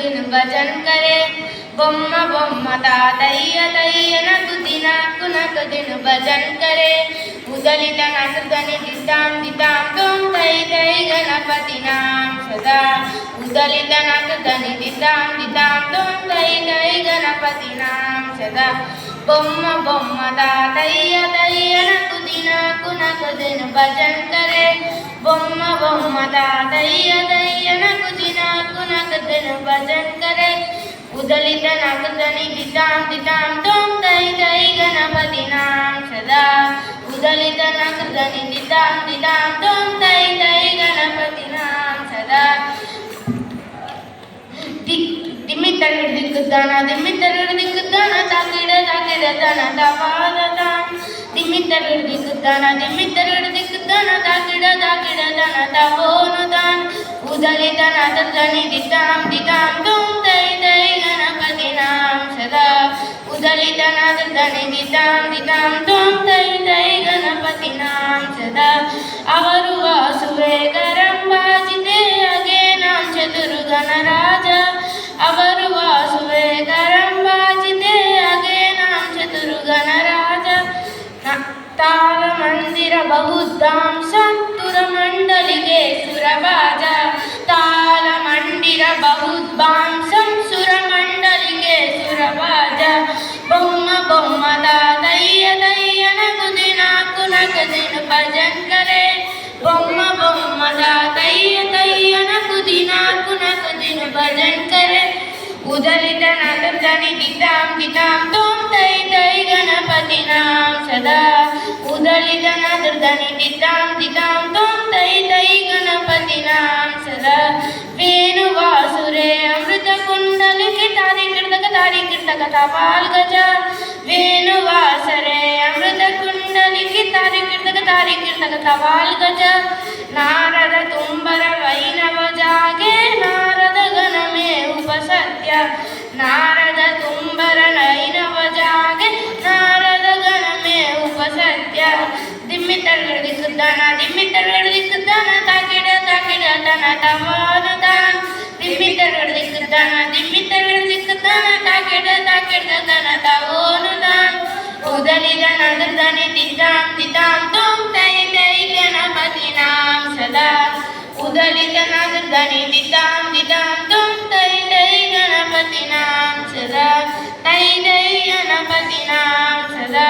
दिन भजन करे बొమ్మ బొమ్మ తాతయ్య తయ్యనకు దినాకు నకు दिन भजन करे उदलित नाथनी दिताम दिताम तुम तै तै गणपति नाम सदा उदलित नाथनी दिताम दिताम तुम तै तै गणपति नाम सदा बొమ్మ బొమ్మ తాతయ్య తయ్యనకు దినాకు నకు दिन भजन करे बొమ్మ బొమ్మ తాతయ్య తయ్యనకు దినాకు నకు दिन भजन करे उदलित नाथनी दिताम दिताम तुम तै तै गणपति नाम सदा उदलित नाथनी दिताम दिताम तुम तै तै गणपति नाम सदा दिमितर दिक्कदाना ताकिड़ ताकिड़ दाना तवाददान दिमितर दिक्कदाना ताकिड़ ताकिड़ दाना तवोनुदान उदलित नाथनी दिताम दिताम तुम तै तै गणपति नाम सदा उदलित नाथनी दिताम दिताम तुम तै तै गणपति नाम सदा अवरु वासुवे गरंबाजिते अगे नाम चतुर्गण राजा अवरु वासुवे गरंबाजिते अगे नाम चतुर्गण राजा ताल मंदिर बहुधाम सत्तुर मंडलिगे सुरबाजा ताल मंदिर बहुधाम सुर मंडलिगे सुरबाजा बొమ్మ బొమ్మ తాతయ్య తయ్యనకు దినాకు నకు दिन भजन करे बొమ్మ బొమ్మ తాతయ్య తయ్యనకు దినాకు నకు दिन भजन करे उदलित नाथनी दिताम दिताम तुम तै तै गणपति नाम सदा उदलित नाथनी दिताम दिताम तुम तै तै गणपति नाम सदा वेणु वासुरे अमृत कुंडल के तारी कीर्तक तवाल गजा वेणु वासरे अमृत कुंडल के तारी कीर्तक तवाल गजा नारद तुम्बर वैनव जागे नारद गण में उपसत्य नारद तुम्बर नैनव जागे नारद गण में उपसत्य दिमितर दिक्कदाना ताकिड़ ताकिड़ दाना तवानुदान दिमितर दिक्कदाना ताकिड़ ताकिड़ दाना तवोनुदान उदलित नाथनी दिताम दिताम तुम तै तै गणपति नाम सदा उदलित नाथनी दिताम दिताम तुम तै तै गणपति नाम सदा तै तै गणपति नाम सदा।